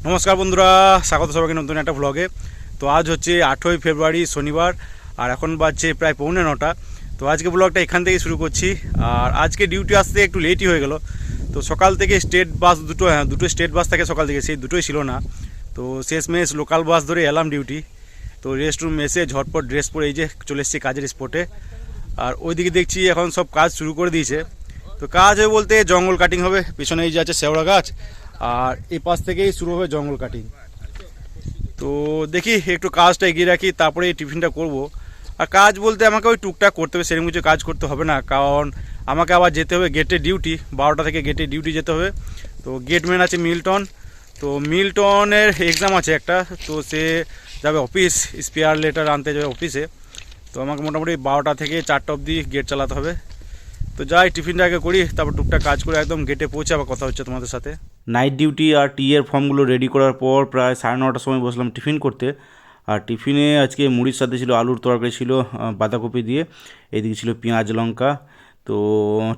নমস্কার বন্ধুরা, স্বাগত সবাইকে নতুন একটা ব্লগে। তো আজ হচ্ছে 8ই ফেব্রুয়ারি শনিবার, আর এখন বাজছে প্রায় 8:45। তো আজকে ব্লগটা এখান থেকে শুরু করছি। আর আজকে ডিউটি আসতে একটু লেটই হয়ে গেল। তো সকাল থেকে স্টেট বাস দুটো স্টেট বাস থাকে সকাল থেকে, সেই দুটোই ছিল না। তো শেষমেশ লোকাল বাস ধরে এলাম ডিউটি। তো রেস্ট রুম এসে ঝটপট ড্রেস পরে এই যে চলে এসেছি কাজের স্পটে। আর ওইদিকে দেখছি এখন সব কাজ শুরু করে দিয়েছে। তো কাজ হবে বলতে জঙ্গল কাটিং হবে, পিছনে এই যে আছে শেওড়া গাছ, আর এই পাশ থেকেই শুরু হবে জঙ্গল কাটিং। তো দেখি একটু কাজটা এগিয়ে রাখি, তারপরে এই টিফিনটা করব। আর কাজ বলতে আমাকে ওই টুকটাক করতে হবে, সেরকম কিছু কাজ করতে হবে না, কারণ আমাকে আবার যেতে হবে গেটে ডিউটি, 12টা থেকে গেটে ডিউটি যেতে হবে। তো গেটম্যান আছে মিল্টন, তো মিল্টনের এক্সাম আছে একটা, তো সে যাবে অফিস, স্পেয়ার লেটার আনতে যাবে অফিসে। তো আমাকে মোটামুটি 12টা থেকে 4টা অবধি গেট চালাতে হবে। তো যাই টিফিনটা আগে করি, তারপর টুকটাক কাজ করে একদম গেটে পৌঁছে আবার কথা হচ্ছে তোমাদের সাথে। নাইট ডিউটি আর টি এর ফর্মগুলো রেডি করার পর প্রায় 9:30টার সময় বসলাম টিফিন করতে। আর টিফিনে আজকে মুড়ির সাথে ছিল আলুর তরকারি, ছিল বাঁধাকপি দিয়ে, এইদিকে ছিল পেঁয়াজ লঙ্কা। তো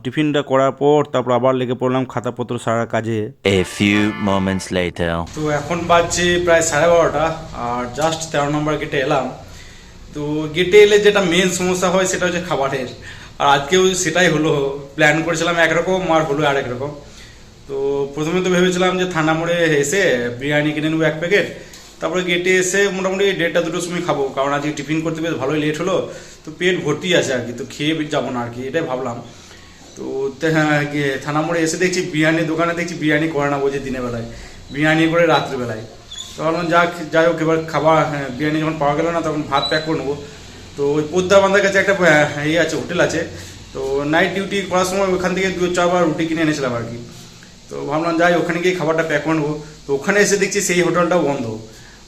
টিফিনটা করার পর তারপর আবার লেগে পড়লাম খাতাপত্র সারার কাজে। A few moments later. তো এখন বাজছে প্রায় 12:30, আর জাস্ট 13 নম্বর গেটে এলাম। তো গেটে এলে যেটা মেন সমস্যা হয় সেটা হচ্ছে খাবারের। আর আজকেও সেটাই হলো, প্ল্যান করেছিলাম একরকম আর হলো আরেক রকম। তো প্রথমে তো ভেবেছিলাম যে থানা মোড়ে এসে বিরিয়ানি কিনে নেবো 1 প্যাকেট, তারপরে গেটে এসে মোটামুটি 1:30-2টোর সময় খাবো, কারণ আজকে টিফিন করতে বেশ ভালোই লেট হলো। তো পেট ভর্তি আছে আর কি, তো খেয়ে যাবো না আর কি, এটাই ভাবলাম। তো থানা মোড়ে এসে দেখছি বিরিয়ানির দোকানে, দেখছি বিরিয়ানি করে না বলছে দিনের বেলায়, বিরিয়ানি করে রাত্রিবেলায়। তো ভাবলাম যাই হোক, এবার খাবার বিরিয়ানি যখন পাওয়া গেল না, তখন ভাত প্যাক করে নেবো। তো ওই পদ্মাবান্ধার কাছে একটা ইয়ে আছে, হোটেল আছে। তো নাইট ডিউটি করার সময় ওখান থেকে 2-4 বার রুটি কিনে এনেছিলাম আর কি। তো ভাবলাম যাই ওখানে গিয়ে খাবারটা প্যাক করে নেবো। তো ওখানে এসে দেখছি সেই হোটেলটাও বন্ধ।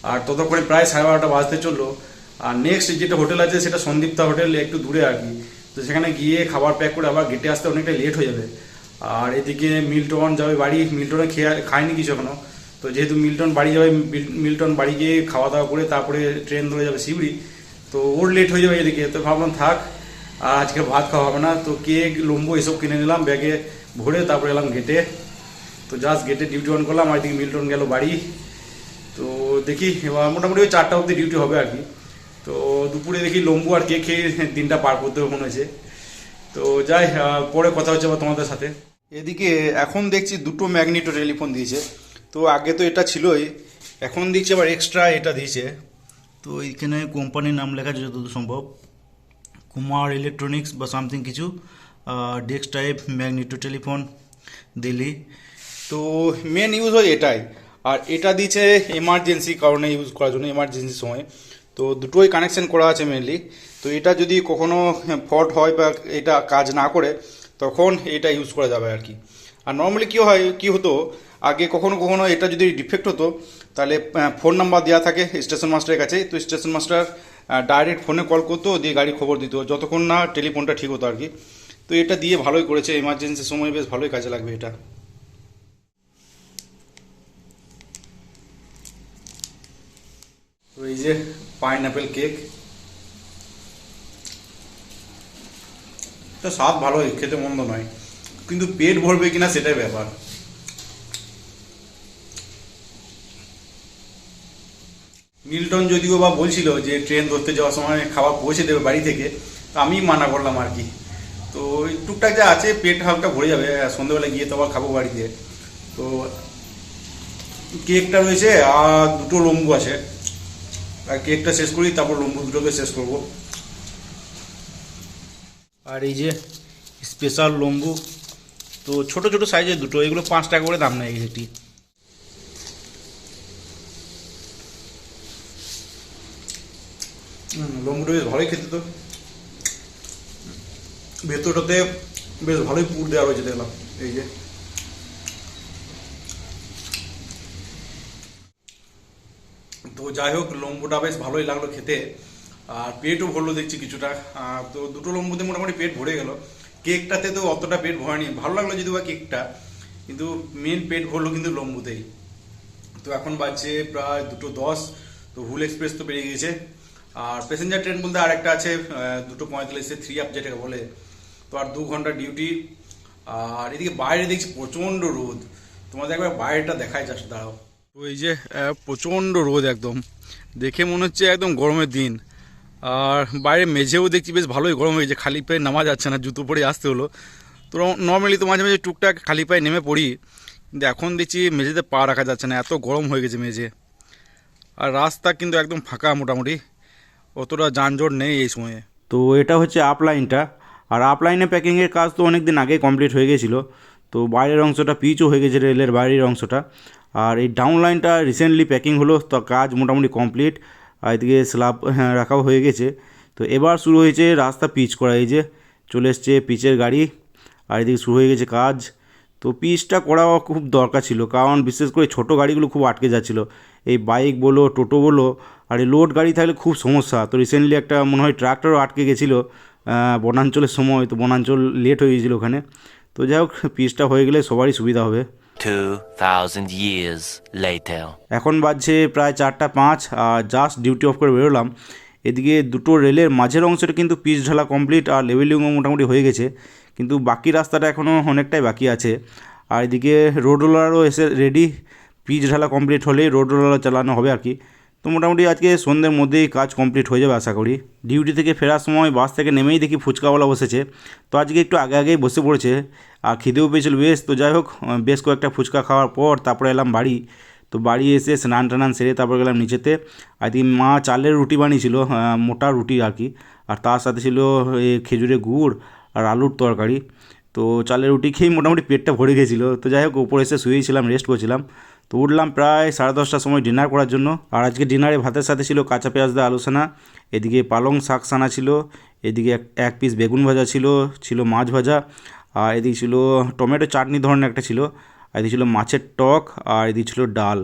আর ততক্ষণে প্রায় 12:30 বাজতে চললো। আর নেক্সট যেটা হোটেল আছে সেটা সন্দীপ্তা হোটেল, একটু দূরে আর কি। তো সেখানে গিয়ে খাবার প্যাক করে আবার গেটে আসতে অনেকটা লেট হয়ে যাবে। আর এদিকে মিল্টন যাবে বাড়ি, মিল্টনে খায়নি কিছু এখনো। তো যেহেতু মিল্টন বাড়ি যাবে, মিল্টন বাড়ি গিয়ে খাওয়া দাওয়া করে তারপরে ট্রেন ধরে যাবে শিউড়ি। তো ওর লেট হয়ে যাবে এদিকে। তো ভাবলাম থাক, আর আজকে ভাত খাওয়া হবে না। তো কেক লম্বু এসব কিনে নিলাম ব্যাগে ভরে, তারপরে এলাম গেটে। তো জাস্ট গেটে ডিউটি অন করলাম, আর এদিকে মিল্টন গেল বাড়ি। তো দেখি এবার মোটামুটি ওই 4টা অবধি ডিউটি হবে আর কি। তো দুপুরে দেখি লম্বু আর কেক খেয়ে দিনটা পার করতে হবে মনে হয়েছে। তো যাই, পরে কথা হচ্ছে আবার তোমাদের সাথে। এদিকে এখন দেখছি 2টো ম্যাগনেটো টেলিফোন দিয়েছে। তো আগে তো এটা ছিলই, এখন দেখছি আবার এক্সট্রা এটা দিয়েছে। তো এইখানে কোম্পানির নাম লেখা আছে যতদূর সম্ভব, কুমার ইলেকট্রনিক্স বা সামথিং কিছু, desk type magneto telephone Delhi. তো মেন ইউজ হয় এটাই। আর এটা দিয়েছে এমার্জেন্সি কারণে ইউজ করার জন্য, এমার্জেন্সি সময়। তো দুটোই কানেকশন করা আছে মেনলি। তো এটা যদি কখনো ফল্ট হয় বা এটা কাজ না করে, তখন এটা ইউজ করা যাবে আর কি। আর নর্মালি কী হতো আগে, কখনো কখনো এটা যদি ডিফেক্ট হতো, তাহলে ফোন নাম্বার দেওয়া থাকে স্টেশন মাস্টারের কাছে। তো স্টেশন মাস্টার ডাইরেক্ট ফোনে কল করতো, দিয়ে গাড়ি খবর দিত, যতক্ষণ না টেলিফোনটা ঠিক হতো আর কি। তো এটা দিয়ে ভালোই করেছে, এমার্জেন্সি সময় বেশ ভালোই কাজে লাগবে এটা। তো এই যে পাইনঅ্যাপেল কেক, এটা স্বাদ ভালোই, খেতে মন্দ নয়, কিন্তু পেট ভরবে কিনা সেটাই ব্যাপার। মিল্টন যদিও বা বলছিল যে ট্রেন ধরতে যাওয়ার সময় খাবার পৌঁছে দেবে বাড়ি থেকে, তো আমি মানা করলাম আর কি। তো ওই টুকটাক যা আছে পেট হালকা ভরে যাবে, সন্ধ্যেবেলা গিয়ে তো আবার খাবো বাড়িতে। তো কেকটা রয়েছে আর 2টো লম্বু আছে, আর কেকটা শেষ করি, তারপর লম্বু 2টোকে শেষ করব। আর এই যে স্পেশাল লম্বু, তো ছোট ছোট সাইজের 2টো, এগুলো 5 টাকা করে দাম নেয় এটি। লম্বুটা বেশ ভালোই খেতে। তো ভেতরটাতে বেশ ভালোই পুর দেওয়া রয়েছে দেখলাম, এই যে। তো যাই হোক, লম্বুটা বেশ ভালোই লাগলো খেতে, আর পেটও ভরলো দেখছি কিছুটা। তো 2টো লম্বুতে মোটামুটি পেট ভরে গেল। কেকটাতে তো অতটা পেট ভরেনি, ভালো লাগলো যদি বা কেকটা, কিন্তু মেন পেট ভরলো কিন্তু লম্বুতেই। তো এখন বাজছে প্রায় 2:10। তো হুল এক্সপ্রেস তো বেরিয়ে গিয়েছে। আর প্যাসেঞ্জার ট্রেন বলতে আর একটা আছে 2:45-এ 3 আপ যেটাকে বলে। তো আর 2 ঘন্টা ডিউটি। আর এদিকে বাইরে দেখছি প্রচণ্ড রোদ, তোমাদের একবার বাইরেটা দেখায়, জাস্ট দাঁড়াও। তো এই যে প্রচণ্ড রোদ একদম, দেখে মনে হচ্ছে একদম গরমের দিন। আর বাইরে মেঝেও দেখছি বেশ ভালোই গরম হয়েছে, খালি পায়ে নামা যাচ্ছে না, জুতো পরে আসতে হলো। তো নর্মালি তো মাঝে মাঝে টুকটাক খালি পায়ে নেমে পড়ি, কিন্তু এখন দেখছি মেঝেতে পা রাখা যাচ্ছে না, এত গরম হয়ে গেছে মেঝে। আর রাস্তা কিন্তু একদম ফাঁকা মোটামুটি, অতটা যানজট নেই এই সময়ে। তো এটা হচ্ছে আপ লাইনটা, আর আপ লাইনে প্যাকিংয়ের কাজ তো অনেক দিন আগেই কমপ্লিট হয়ে গেছিলো। তো বাইরের অংশটা পিচও হয়ে গেছে, রেলের বাইরের অংশটা। আর এই ডাউন লাইনটা রিসেন্টলি প্যাকিং হলো, তো কাজ মোটামুটি কমপ্লিট। আর এদিকে স্ল্যাব রাখাও হয়ে গেছে। তো এবার শুরু হয়েছে রাস্তা পিচ করা, এই যে চলে এসছে পিচের গাড়ি, আর এদিকে শুরু হয়ে গেছে কাজ। তো পিচটা করা খুব দরকার ছিল, কারণ বিশেষ করে ছোটো গাড়িগুলো খুব আটকে যাচ্ছিলো, এই বাইক বলো টোটো বলো। আর এই লোড গাড়ি থাকলে খুব সমস্যা। তো রিসেন্টলি একটা মনে হয় ট্রাক্টরও আটকে গেছিলো বনাঞ্চলের সময়, তো বনাঞ্চল লেট হয়ে গেছিলো ওখানে। তো যাই হোক, পিচটা হয়ে গেলে সবারই সুবিধা হবে। 2000 years later. এখন বাজছে প্রায় 4টা 5, আর জাস্ট ডিউটি অফ করে বেরোলাম। এদিকে দুটো রেলের মাঝের অংশটা কিন্তু পিচ ঢালা কমপ্লিট, আর লেভেলিংও মোটামুটি হয়ে গেছে, কিন্তু বাকি রাস্তাটা এখনও অনেকটাই বাকি আছে। আর এদিকে রোড রোলারও এসে রেডি, পিচ ঢালা কমপ্লিট হলেই রোড রোলার চালানো হবে আর কি। তো মোটামুটি আজকে সন্ধ্যের মধ্যেই কাজ কমপ্লিট হয়ে যাবে আশা করি। ডিউটি থেকে ফেরার সময় বাস থেকে নেমেই দেখি ফুচকাওয়ালা বসেছে, তো আজকে একটু আগে আগেই বসে পড়েছে, আর খিদেও পেয়েছিল বেশ। তো যাই হোক, বেশ কয়েকটা ফুচকা খাওয়ার পর তারপরে এলাম বাড়ি। তো বাড়ি এসে স্নান টানান সেরে তারপর গেলাম নিচেতে। আর কি মা চালের রুটি বানিয়েছিল, মোটা রুটি আর কি, আর তার সাথে ছিল এই খেজুরের গুড় আর আলুর তরকারি। তো চালের রুটি খেয়েই মোটামুটি পেটটা ভরে গেছিলো। তো যাই হোক, উপরে এসে শুয়েছিলাম, রেস্ট করছিলাম। তো উঠলাম প্রায় 10:30টার সময় ডিনার করার জন্য। আর আজকে ডিনারে ভাতের সাথে ছিল কাঁচা পেঁয়াজ দা আলু সানা, এদিকে পালং শাক সানা ছিল, এদিকে এক পিস বেগুন ভাজা ছিল, ছিল মাছ ভাজা, আর এদিকে ছিল টমেটো চাটনি ধরনের একটা ছিল, আর এদিকে ছিল মাছের টক, আর এদিকে ছিল ডাল।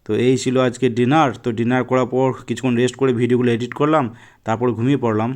তো এই ছিল আজকে ডিনার। তো ডিনার করার পর কিছুক্ষণ রেস্ট করে ভিডিওগুলো এডিট করলাম, তারপর ঘুমিয়ে পড়লাম।